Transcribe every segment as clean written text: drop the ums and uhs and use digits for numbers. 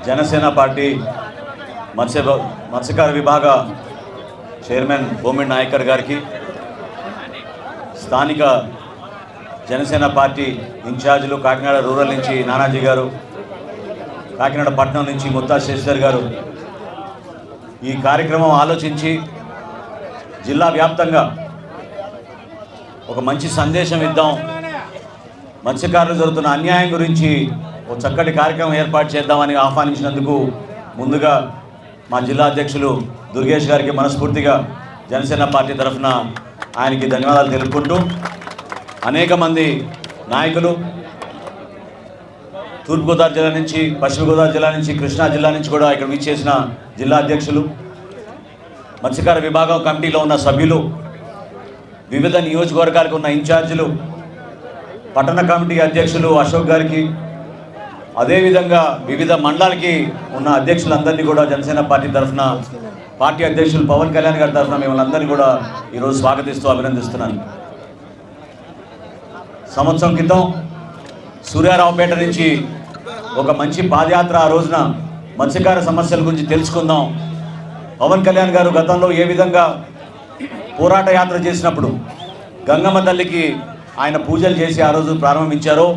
Janasena party మత్స్యకార విభాగ chairman భూమి నాయకర్ గారికి, స్థానిక జనసేన పార్టీ ఇన్ఛార్జీలు కాకినాడ రూరల్ నుంచి నానాజీ గారు, కాకినాడ పట్టణం నుంచి ముత్తా శశిధర్ గారు ఈ కార్యక్రమం ఆలోచించి జిల్లా వ్యాప్తంగా ఒక మంచి సందేశం ఇద్దాం, మత్స్యకారులు జరుగుతున్న అన్యాయం గురించి ఒక చక్కటి కార్యక్రమం ఏర్పాటు చేద్దామని ఆహ్వానించినందుకు ముందుగా మా జిల్లా అధ్యక్షులు దుర్గేష్ గారికి మనస్ఫూర్తిగా జనసేన పార్టీ తరఫున ఆయనకి ధన్యవాదాలు తెలుపుకుంటూ, అనేక మంది నాయకులు తూర్పుగోదావరి జిల్లా నుంచి, పశ్చిమ గోదావరి జిల్లా నుంచి, కృష్ణా జిల్లా నుంచి కూడా ఇక్కడ విచ్చేసిన జిల్లా అధ్యక్షులు, మత్స్యకార విభాగం కమిటీలో ఉన్న సభ్యులు, వివిధ నియోజకవర్గాలకు ఉన్న ఇన్ఛార్జీలు, పట్టణ కమిటీ అధ్యక్షులు అశోక్ గారికి, అదేవిధంగా వివిధ మండలాలకి ఉన్న అధ్యక్షులందరినీ కూడా జనసేన పార్టీ తరఫున, పార్టీ అధ్యక్షులు పవన్ కళ్యాణ్ గారి తరఫున మిమ్మల్ని అందరినీ కూడా ఈరోజు స్వాగతిస్తూ అభినందిస్తున్నాను. సంవత్సరం క్రితం సూర్యారావుపేట నుంచి ఒక మంచి పాదయాత్ర, ఆ రోజున మత్స్యకార సమస్యల గురించి తెలుసుకుందాం. పవన్ కళ్యాణ్ గారు గతంలో ఏ విధంగా పోరాట యాత్ర చేసినప్పుడు గంగమ్మ తల్లికి ఆయన పూజలు చేసి ఆ రోజు ప్రారంభించారో,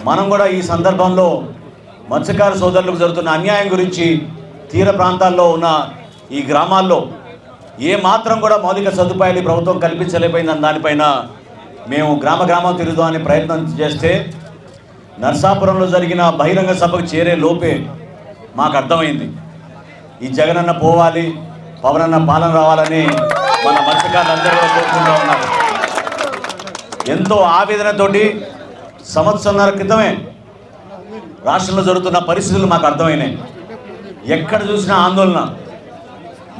మనం కూడా ఈ సందర్భంలో మత్స్యకార సోదరులకు జరుగుతున్న అన్యాయం గురించి, తీర ప్రాంతాల్లో ఉన్న ఈ గ్రామాల్లో ఏ మాత్రం కూడా మౌలిక సదుపాయాలు ప్రభుత్వం కల్పించలేకపోయిందని దానిపైన మేము గ్రామం తిరుగుదామని ప్రయత్నం చేస్తే, నర్సాపురంలో జరిగిన బహిరంగ సభకు చేరే లోపే మాకు అర్థమైంది, ఈ జగనన్న పోవాలి, పవనన్న పాలన రావాలని మన మత్స్యకారులందరూ కూడా కోరుకుంటూ ఉన్నారు. ఎంతో ఆవేదనతోటి సంవత్సరాల క్రితమే రాష్ట్రంలో జరుగుతున్న పరిస్థితులు మాకు అర్థమైనాయి. ఎక్కడ చూసినా ఆందోళన,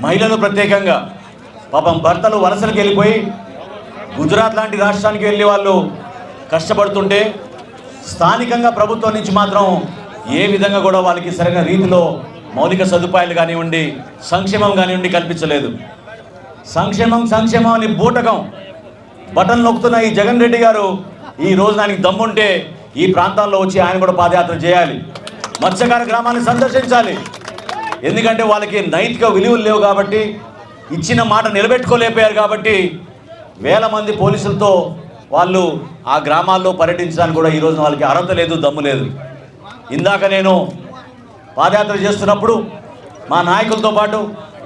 మహిళలు ప్రత్యేకంగా పాపం భర్తలు వలసలకు వెళ్ళిపోయి గుజరాత్ లాంటి రాష్ట్రానికి వెళ్ళి వాళ్ళు కష్టపడుతుంటే, స్థానికంగా ప్రభుత్వం నుంచి మాత్రం ఏ విధంగా కూడా వాళ్ళకి సరైన రీతిలో మౌలిక సదుపాయాలు కానివ్వండి, సంక్షేమం కానివ్వండి కల్పించలేదు. సంక్షేమం అని బూటకం బటన్ నొక్కుతున్న ఈ జగన్ రెడ్డి గారు ఈ రోజు ఆయనకి దమ్ముంటే ఈ ప్రాంతాల్లో వచ్చి ఆయన కూడా పాదయాత్ర చేయాలి, మత్స్యకార గ్రామాన్ని సందర్శించాలి. ఎందుకంటే వాళ్ళకి నైతిక విలువలు లేవు కాబట్టి, ఇచ్చిన మాట నిలబెట్టుకోలేకపోయారు కాబట్టి వేల మంది పోలీసులతో వాళ్ళు ఆ గ్రామాల్లో పర్యటించడానికి కూడా ఈరోజు వాళ్ళకి అర్హత లేదు, దమ్ము లేదు. ఇందాక నేను పాదయాత్ర చేస్తున్నప్పుడు మా నాయకులతో పాటు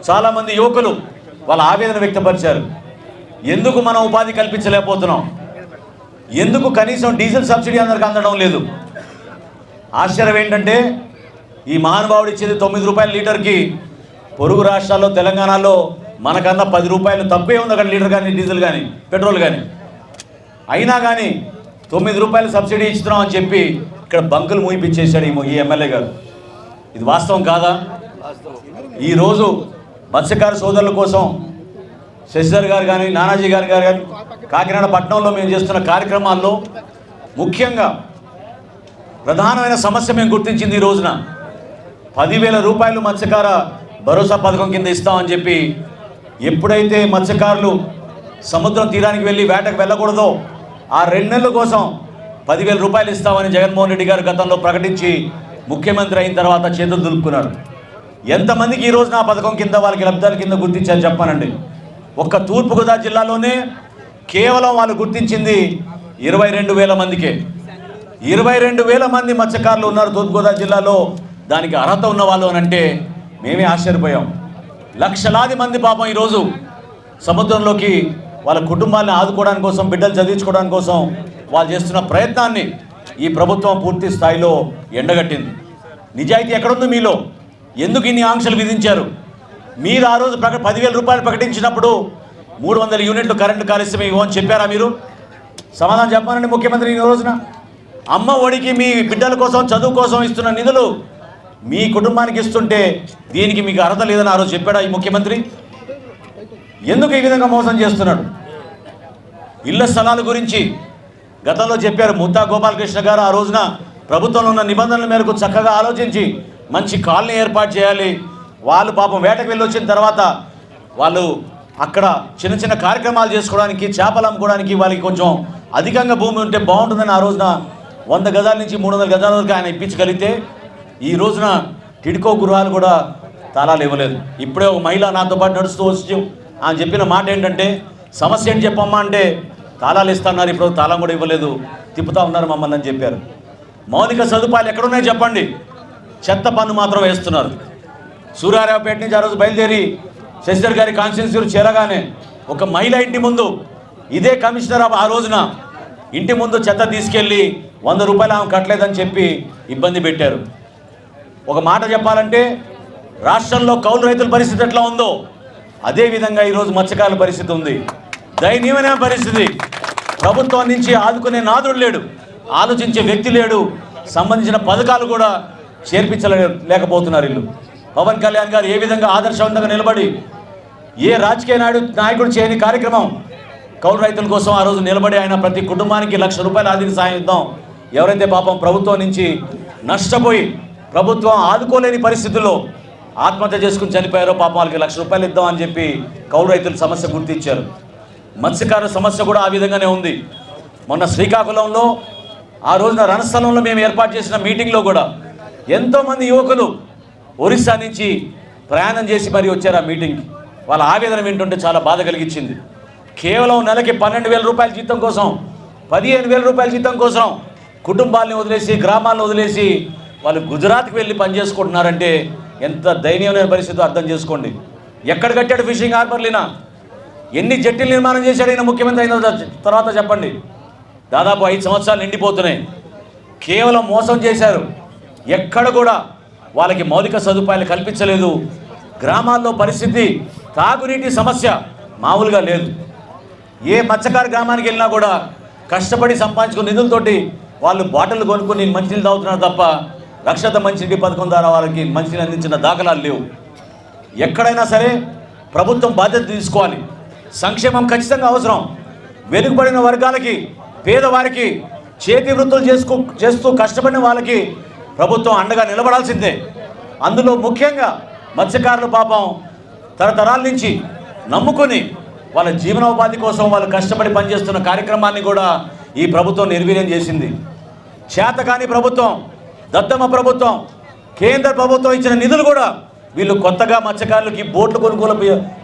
చాలామంది యువకులు వాళ్ళ ఆవేదన వ్యక్తపరిచారు. ఎందుకు మనం ఉపాధి కల్పించలేకపోతున్నాం, ఎందుకు కనీసం డీజిల్ సబ్సిడీ అందరికి అందడం లేదు. ఆశ్చర్యం ఏంటంటే, ఈ మహానుభావుడు ఇచ్చేది 9 రూపాయల లీటర్కి, పొరుగు రాష్ట్రాల్లో తెలంగాణలో మనకన్నా 10 రూపాయలు తక్కువే ఉంది అక్కడ లీటర్ కానీ, డీజిల్ కానీ, పెట్రోల్ కానీ. అయినా కానీ 9 రూపాయలు సబ్సిడీ ఇస్తున్నాం అని చెప్పి ఇక్కడ బంకులు మూయిపించేశాడు ఈ ఎమ్మెల్యే గారు. ఇది వాస్తవం కాదా? ఈరోజు మత్స్యకార సోదరుల కోసం శశిధర్ గారు కానీ, నానాజీ గారు కానీ, కాకినాడ పట్టణంలో మేము చేస్తున్న కార్యక్రమాల్లో ముఖ్యంగా ప్రధానమైన సమస్య మేము గుర్తించింది. ఈ రోజున 10,000 రూపాయలు మత్స్యకార భరోసా పథకం కింద ఇస్తామని చెప్పి, ఎప్పుడైతే మత్స్యకారులు సముద్రం తీరానికి వెళ్ళి వేటకు వెళ్ళకూడదో ఆ 2 నెలల కోసం 10,000 రూపాయలు ఇస్తామని జగన్మోహన్ రెడ్డి గారు గతంలో ప్రకటించి ముఖ్యమంత్రి అయిన తర్వాత చేతులు దులుపుకున్నారు. ఎంతమందికి ఈ రోజున ఆ పథకం కింద వాళ్ళకి లబ్ధాల కింద గుర్తించారు చెప్పానండి. ఒక్క తూర్పుగోదావరి జిల్లాలోనే కేవలం వాళ్ళు గుర్తించింది 22,000 మందికే. 22,000 మంది మత్స్యకారులు ఉన్నారు తూర్పుగోదావరి జిల్లాలో. దానికి అర్హత ఉన్న వాళ్ళు అని అంటే మేమే ఆశ్చర్యపోయాం. లక్షలాది మంది పాపం ఈరోజు సముద్రంలోకి వాళ్ళ కుటుంబాలను ఆదుకోవడానికి కోసం, బిడ్డలు చదివించుకోవడానికి కోసం వాళ్ళు చేస్తున్న ప్రయత్నాన్ని ఈ ప్రభుత్వం పూర్తి స్థాయిలో ఎండగట్టింది. నిజాయితీ ఎక్కడుంది మీలో? ఎందుకు ఇన్ని ఆంక్షలు విధించారు? మీరు ఆ రోజు 10,000 రూపాయలు ప్రకటించినప్పుడు 300 యూనిట్లు కరెంటు కాలుష్యం ఇవ్వని చెప్పారా మీరు? సమాధానం చెప్పానండి ముఖ్యమంత్రి. ఈ రోజున అమ్మ ఒడికి మీ బిడ్డల కోసం, చదువు కోసం ఇస్తున్న నిధులు మీ కుటుంబానికి ఇస్తుంటే దీనికి మీకు అర్హత లేదని ఆ రోజు చెప్పాడా ఈ ముఖ్యమంత్రి? ఎందుకు ఈ విధంగా మోసం చేస్తున్నాడు? ఇళ్ల స్థలాల గురించి గతంలో చెప్పారు ముత్తా గోపాలకృష్ణ గారు. ఆ రోజున ప్రభుత్వంలో ఉన్న నిబంధనల మేరకు చక్కగా ఆలోచించి మంచి కాలనీ ఏర్పాటు చేయాలి. వాళ్ళు పాపం వేటకు వెళ్ళి వచ్చిన తర్వాత వాళ్ళు అక్కడ చిన్న చిన్న కార్యక్రమాలు చేసుకోవడానికి, చేపలు అమ్ముకోవడానికి వాళ్ళకి కొంచెం అధికంగా భూమి ఉంటే బాగుంటుందని ఆ రోజున 100 గజాల నుంచి 300 గజాల వరకు ఆయన ఇప్పించగలిగితే ఈ రోజున టిడ్కో గృహాలు కూడా తాళాలు ఇవ్వలేదు. ఇప్పుడే ఒక మహిళ నాతో పాటు నడుస్తూ వచ్చి ఆమె చెప్పిన మాట ఏంటంటే, సమస్య ఏంటి చెప్పమ్మా అంటే, తాళాలు ఇస్తున్నారు, ఇప్పుడు తాళం కూడా ఇవ్వలేదు, తిప్పుతా ఉన్నారు మమ్మల్ని అని చెప్పారు. మౌలిక సదుపాయాలు ఎక్కడున్నాయి చెప్పండి? చెత్త పన్ను మాత్రం వేస్తున్నారు. సూర్యారావుపేట నుంచి ఆ రోజు బయలుదేరి శశిధర్ గారి కాన్స్టిట్యున్సీలో చేరగానే ఒక మహిళ ఇంటి ముందు ఇదే కమిషనర్ ఆ రోజున ఇంటి ముందు చెత్త తీసుకెళ్ళి 100 రూపాయలు ఆమె కట్టలేదని చెప్పి ఇబ్బంది పెట్టారు. ఒక మాట చెప్పాలంటే, రాష్ట్రంలో కౌలు రైతుల పరిస్థితి ఎట్లా ఉందో అదేవిధంగా ఈరోజు మత్స్యకారుల పరిస్థితి ఉంది. దయనీయమైన పరిస్థితి. ప్రభుత్వం నుంచి ఆదుకునే నాదుడు లేడు, ఆలోచించే వ్యక్తి లేడు, సంబంధించిన పథకాలు కూడా చేర్పించలేకపోతున్నారు వీళ్ళు. పవన్ కళ్యాణ్ గారు ఏ విధంగా ఆదర్శవంతంగా నిలబడి ఏ రాజకీయ నాయకుడు చేయని కార్యక్రమం కౌలు రైతుల కోసం ఆ రోజు నిలబడి ఆయన ప్రతి కుటుంబానికి 1,00,000 రూపాయలు ఆర్థిక సాయం ఇద్దాం, ఎవరైతే పాపం ప్రభుత్వం నుంచి నష్టపోయి ప్రభుత్వం ఆదుకోలేని పరిస్థితుల్లో ఆత్మహత్య చేసుకుని చనిపోయారో పాపం వాళ్ళకి 1,00,000 రూపాయలు ఇద్దాం అని చెప్పి కౌలు రైతుల సమస్య గుర్తించారు. మత్స్యకారుల సమస్య కూడా ఆ విధంగానే ఉంది. మొన్న శ్రీకాకుళంలో ఆ రోజున రణస్థలంలో మేము ఏర్పాటు చేసిన మీటింగ్లో కూడా ఎంతోమంది యువకులు ఒరిస్సా నుంచి ప్రయాణం చేసి మరీ వచ్చారు ఆ మీటింగ్కి. వాళ్ళ ఆవేదన వింటుంటే చాలా బాధ కలిగించింది. కేవలం నెలకి 12,000 రూపాయల జీతం కోసం, 15,000 రూపాయల జీతం కోసం కుటుంబాలని వదిలేసి, గ్రామాలను వదిలేసి వాళ్ళు గుజరాత్కి వెళ్ళి పనిచేసుకుంటున్నారంటే ఎంత దయనీయమైన పరిస్థితి అర్థం చేసుకోండి. ఎక్కడ కట్టాడు ఫిషింగ్ హార్బర్లీనా? ఎన్ని జట్టీలు నిర్మాణం చేశాడు ఈయన ముఖ్యమంత్రి అయిన తర్వాత చెప్పండి. దాదాపు 5 సంవత్సరాలు నిండిపోతున్నాయి. కేవలం మోసం చేశారు. ఎక్కడ కూడా వాళ్ళకి మౌలిక సదుపాయాలు కల్పించలేదు. గ్రామాల్లో పరిస్థితి, తాగునీటి సమస్య మామూలుగా లేదు. ఏ మత్స్యకారు గ్రామానికి వెళ్ళినా కూడా కష్టపడి సంపాదించుకున్న నిధులతోటి వాళ్ళు బాటిల్ కొనుక్కొని మంచినీళ్ళు తాగుతున్నారు తప్ప రక్షిత మంచినీటి పథకం ద్వారా వాళ్ళకి మంచినీళ్ళు అందించిన దాఖలాలు లేవు. ఎక్కడైనా సరే ప్రభుత్వం బాధ్యత తీసుకోవాలి. సంక్షేమం ఖచ్చితంగా అవసరం. వెనుకబడిన వర్గాలకి, పేదవారికి, చేతి వృత్తులు చేస్తూ కష్టపడిన వాళ్ళకి ప్రభుత్వం అండగా నిలబడాల్సిందే. అందులో ముఖ్యంగా మత్స్యకారుల పాపం తరతరాల నుంచి నమ్ముకొని వాళ్ళ జీవనోపాధి కోసం వాళ్ళు కష్టపడి పనిచేస్తున్న కార్యక్రమాన్ని కూడా ఈ ప్రభుత్వం నిర్వీర్యం చేసింది. చేతకాని ప్రభుత్వం, దద్దమ్మ ప్రభుత్వం, కేంద్ర ప్రభుత్వం ఇచ్చిన నిధులు కూడా వీళ్ళు కొత్తగా మత్స్యకారులకి బోట్లు కొనుగోలు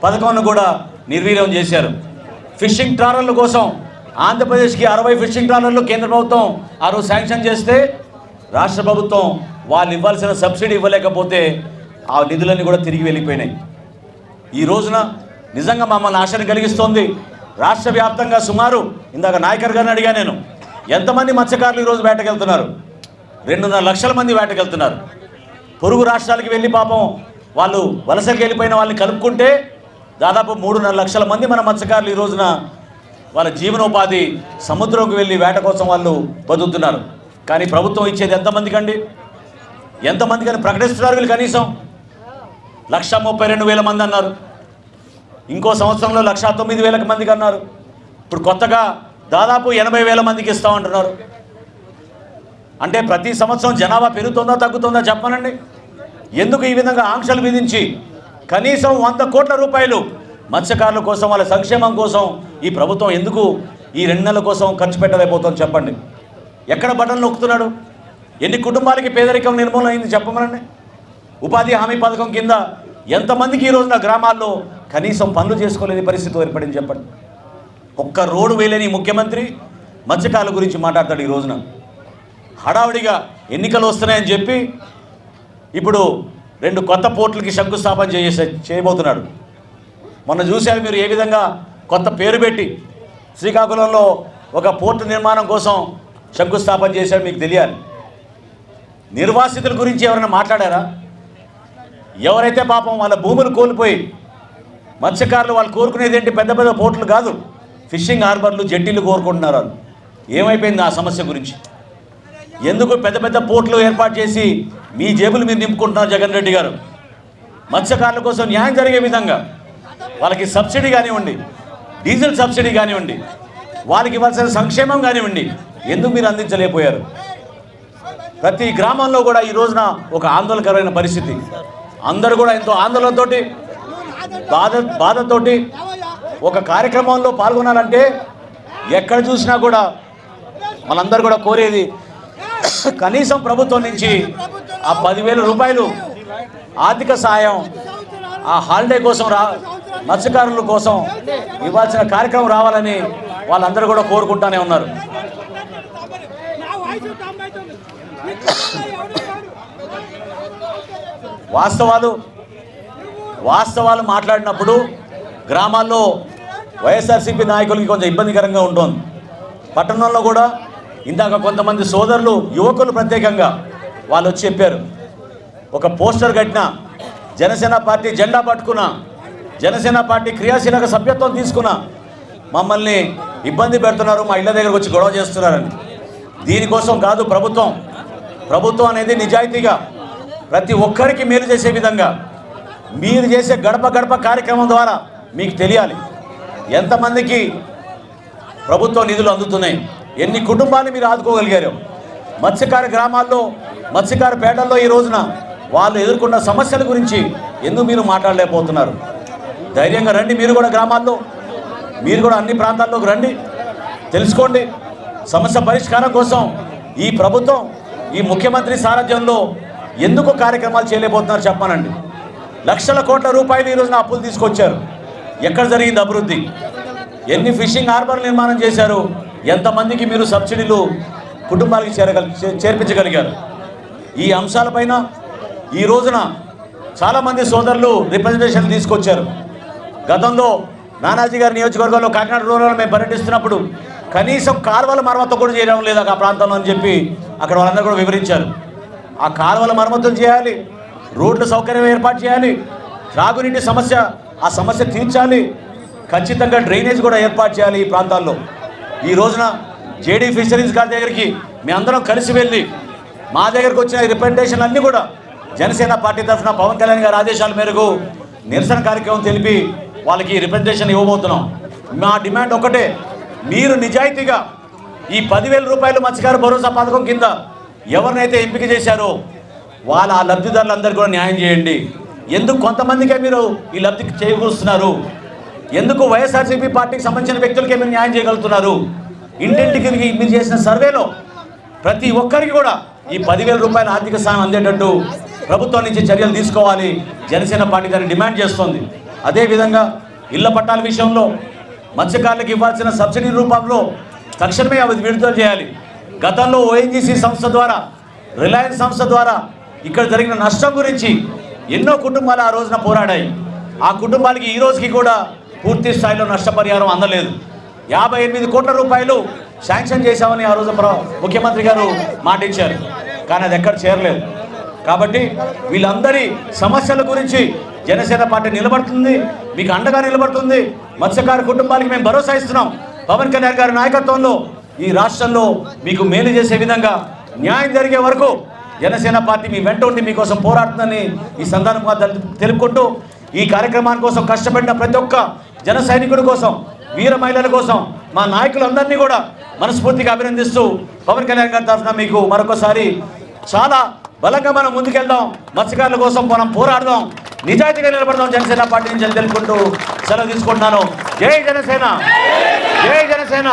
పథకాన్ని కూడా నిర్వీర్యం చేశారు. ఫిషింగ్ ట్రాలర్ల కోసం ఆంధ్రప్రదేశ్కి 60 ఫిషింగ్ ట్రాలర్లు కేంద్ర ప్రభుత్వం ఆ రోజు శాంక్షన్ చేస్తే రాష్ట్ర ప్రభుత్వం వాళ్ళు ఇవ్వాల్సిన సబ్సిడీ ఇవ్వలేకపోతే ఆ నిధులన్నీ కూడా తిరిగి వెళ్ళిపోయినాయి. ఈ రోజున నిజంగా మమ్మల్ని ఆశను కలిగిస్తోంది. రాష్ట్ర వ్యాప్తంగా సుమారు, ఇందాక నాయకర్ గారిని అడిగా నేను, ఎంతమంది మత్స్యకారులు ఈరోజు వేటకెళ్తున్నారు? 2.5 లక్షల మంది వేటకెళ్తున్నారు. పొరుగు రాష్ట్రాలకి వెళ్ళి పాపం వాళ్ళు వలసకి వెళ్ళిపోయిన వాళ్ళని కలుపుకుంటే దాదాపు 3.5 లక్షల మంది మన మత్స్యకారులు ఈ రోజున వాళ్ళ జీవనోపాధి సముద్రంకి వెళ్ళి వేట కోసం వాళ్ళు బతుకుతున్నారు. కానీ ప్రభుత్వం ఇచ్చేది ఎంతమందికి అండి? ఎంతమందికి అని ప్రకటిస్తున్నారు వీళ్ళు? కనీసం 132,000 మంది అన్నారు. ఇంకో సంవత్సరంలో 109,000 మందికి అన్నారు. ఇప్పుడు కొత్తగా దాదాపు 80,000 మందికి ఇస్తామంటున్నారు. అంటే ప్రతి సంవత్సరం జనాభా పెరుగుతుందా తగ్గుతుందా చెప్పనండి. ఎందుకు ఈ విధంగా ఆంక్షలు విధించి కనీసం 100 కోట్ల రూపాయలు మత్స్యకారుల కోసం, వాళ్ళ సంక్షేమం కోసం ఈ ప్రభుత్వం ఎందుకు ఈ 2 నెలల కోసం ఖర్చు పెట్టలేకపోతుందో చెప్పండి. ఎక్కడ బటన్ నొక్కుతున్నాడు? ఎన్ని కుటుంబాలకి పేదరికం నిర్మూలన అయింది చెప్పమనండి. ఉపాధి హామీ పథకం కింద ఎంతమందికి ఈ రోజున గ్రామాల్లో కనీసం పనులు చేసుకోలేని పరిస్థితి ఏర్పడింది చెప్పండి. ఒక్క రోడ్డు వేయలేని ముఖ్యమంత్రి మత్స్యకారుల గురించి మాట్లాడతాడు ఈ రోజున. హడావుడిగా ఎన్నికలు వస్తున్నాయని చెప్పి ఇప్పుడు 2 కొత్త పోర్టులకి శంకుస్థాపన చేయబోతున్నాడు. మొన్న చూశారు మీరు ఏ విధంగా కొత్త పేరు పెట్టి శ్రీకాకుళంలో ఒక పోర్టు నిర్మాణం కోసం శంకుస్థాపన చేశాడు. మీకు తెలియాలి. నిర్వాసితుల గురించి ఎవరైనా మాట్లాడారా? ఎవరైతే పాపం వాళ్ళ భూములు కోల్పోయి మత్స్యకారులు వాళ్ళు కోరుకునేది ఏంటి? పెద్ద పెద్ద పోర్టులు కాదు, ఫిషింగ్ హార్బర్లు, జట్టీలు కోరుకుంటున్నారు. వాళ్ళు ఏమైపోయింది ఆ సమస్య గురించి? ఎందుకు పెద్ద పెద్ద పోర్టులు ఏర్పాటు చేసి మీ జేబులు మీరు నింపుకుంటున్నారు జగన్ రెడ్డి గారు? మత్స్యకారుల కోసం న్యాయం జరిగే విధంగా వాళ్ళకి సబ్సిడీ కానివ్వండి, డీజిల్ సబ్సిడీ కానివ్వండి, వాళ్ళకి ఇవ్వాల్సిన సంక్షేమం కానివ్వండి, ఎందుకు మీరు అందించలేకపోయారు? ప్రతి గ్రామంలో కూడా ఈ రోజున ఒక ఆందోళనకరమైన పరిస్థితి. అందరూ కూడా ఎంతో ఆందోళనతోటి, బాధతోటి ఒక కార్యక్రమంలో పాల్గొనాలంటే ఎక్కడ చూసినా కూడా వాళ్ళందరూ కూడా కోరేది కనీసం ప్రభుత్వం నుంచి ఆ 10,000 రూపాయలు ఆర్థిక సాయం ఆ హాలిడే కోసం మత్స్యకారుల కోసం ఇవ్వాల్సిన కార్యక్రమం రావాలని వాళ్ళందరూ కూడా కోరుకుంటానే ఉన్నారు. వాస్తవాలు మాట్లాడినప్పుడు గ్రామాల్లో వైఎస్ఆర్సీపీ నాయకులకి కొంచెం ఇబ్బందికరంగా ఉంటుంది. పట్టణంలో కూడా ఇందాక కొంతమంది సోదరులు యువకులు ప్రత్యేకంగా వాళ్ళు వచ్చి చెప్పారు, ఒక పోస్టర్ కట్టిన జనసేన పార్టీ జెండా పట్టుకున్న జనసేన పార్టీ క్రియాశీలక సభ్యత్వం తీసుకున్న మమ్మల్ని ఇబ్బంది పెడుతున్నారు, మా ఇళ్ళ దగ్గరకు వచ్చి గొడవ చేస్తున్నారని. దీనికోసం కాదు ప్రభుత్వం అనేది నిజాయితీగా ప్రతి ఒక్కరికి మేలు చేసే విధంగా మీరు చేసే గడప గడప కార్యక్రమం ద్వారా మీకు తెలియాలి ఎంతమందికి ప్రభుత్వ నిధులు అందుతున్నాయి, ఎన్ని కుటుంబాలు మీరు ఆదుకోగలిగారు. మత్స్యకార గ్రామాల్లో మత్స్యకార పేటల్లో ఈ రోజున వాళ్ళు ఎదుర్కొన్న సమస్యల గురించి ఎందుకు మీరు మాట్లాడలేకపోతున్నారు? ధైర్యంగా రండి, మీరు కూడా గ్రామాల్లో, మీరు కూడా అన్ని ప్రాంతాల్లోకి రండి, తెలుసుకోండి. సమస్య పరిష్కారం కోసం ఈ ప్రభుత్వం ఈ ముఖ్యమంత్రి సారథ్యంలో ఎందుకు కార్యక్రమాలు చేయలేకపోతున్నారు చెప్పానండి. లక్షల కోట్ల రూపాయలు ఈ రోజున అప్పులు తీసుకొచ్చారు. ఎక్కడ జరిగింది అభివృద్ధి? ఎన్ని ఫిషింగ్ హార్బర్ నిర్మాణం చేశారు? ఎంతమందికి మీరు సబ్సిడీలు కుటుంబాలకి చేర్పించగలిగారు? ఈ అంశాలపైన ఈ రోజున చాలామంది సోదరులు రిప్రజెంటేషన్ తీసుకొచ్చారు. గతంలో నానాజీ గారి నియోజకవర్గంలో కాకినాడ రూరల్ మేము పర్యటిస్తున్నప్పుడు కనీసం కాలువల మరమ్మతు కూడా చేయడం లేదు ఆ ప్రాంతంలో అని చెప్పి అక్కడ వాళ్ళందరూ కూడా వివరించారు. ఆ కాలువల మరమ్మతులు చేయాలి, రోడ్ల సౌకర్యం ఏర్పాటు చేయాలి, త్రాగునీటి సమస్య ఆ సమస్య తీర్చాలి, ఖచ్చితంగా డ్రైనేజ్ కూడా ఏర్పాటు చేయాలి ఈ ప్రాంతాల్లో. ఈ రోజున జేడీ ఫిషరీస్ గారి దగ్గరికి మీ అందరం కలిసి వెళ్ళి మా దగ్గరకు వచ్చిన రిప్రజెంటేషన్లు అన్నీ కూడా జనసేన పార్టీ తరఫున పవన్ కళ్యాణ్ గారి ఆదేశాల మేరకు నిరసన కార్యక్రమం తెలిపి వాళ్ళకి రిప్రజెంటేషన్ ఇవ్వబోతున్నాం. మా డిమాండ్ ఒకటే, మీరు నిజాయితీగా ఈ 10,000 రూపాయలు మత్స్యకార భరోసా పథకం కింద ఎవరినైతే ఎంపిక చేశారో వాళ్ళ ఆ లబ్ధిదారులందరికీ కూడా న్యాయం చేయండి. ఎందుకు కొంతమందికే మీరు ఈ లబ్ధి చేకూరుస్తున్నారు? ఎందుకు వైఎస్ఆర్సీపీ పార్టీకి సంబంధించిన వ్యక్తులకే మీరు న్యాయం చేయగలుగుతున్నారు? ఇంటింటికి మీరు చేసిన సర్వేలో ప్రతి ఒక్కరికి కూడా ఈ 10,000 రూపాయల ఆర్థిక సాయం అందేటట్టు ప్రభుత్వం నుంచి చర్యలు తీసుకోవాలి జనసేన పార్టీ దాన్ని డిమాండ్ చేస్తోంది. అదేవిధంగా ఇళ్ల పట్టాల విషయంలో మత్స్యకారులకు ఇవ్వాల్సిన సబ్సిడీ రూపంలో తక్షణమే అవి విడుదల చేయాలి. గతంలో ఓఎన్జీసీ సంస్థ ద్వారా, రిలయన్స్ సంస్థ ద్వారా ఇక్కడ జరిగిన నష్టం గురించి ఎన్నో కుటుంబాలు ఆ రోజున పోరాడాయి. ఆ కుటుంబాలకి ఈ రోజుకి కూడా పూర్తి స్థాయిలో నష్టపరిహారం అందలేదు. 58 కోట్ల రూపాయలు శాంక్షన్ చేశామని ఆ రోజు ముఖ్యమంత్రి గారు మాట ఇచ్చారు, కానీ అది ఎక్కడ చేరలేదు. కాబట్టి వీళ్ళందరి సమస్యల గురించి జనసేన పార్టీ నిలబడుతుంది, మీకు అండగా నిలబడుతుంది. మత్స్యకార కుటుంబాలకి మేము భరోసా ఇస్తున్నాం. పవన్ కళ్యాణ్ గారి నాయకత్వంలో ఈ రాష్ట్రంలో మీకు మేలు చేసే విధంగా న్యాయం జరిగే వరకు జనసేన పార్టీ మీ వెంట ఉండి మీకోసం పోరాడుతుందని ఈ సందర్భంగా తెలుపుకుంటూ, ఈ కార్యక్రమాని కోసం కష్టపడిన ప్రతి ఒక్క జన సైనికుడి కోసం, వీర మహిళల కోసం, మా నాయకులందరినీ కూడా మనస్ఫూర్తిగా అభినందిస్తూ పవన్ కళ్యాణ్ గారి తరఫున మీకు మరొకసారి చాలా బలంగా మనం ముందుకెళ్దాం, మత్స్యకారుల కోసం మనం పోరాడదాం, నిజాయితీగా నిలబడదాం జనసేన పార్టీ నుంచి తెలుపుకుంటూ సెలవు తీసుకుంటున్నాను. జై జనసేన, జై జనసేన.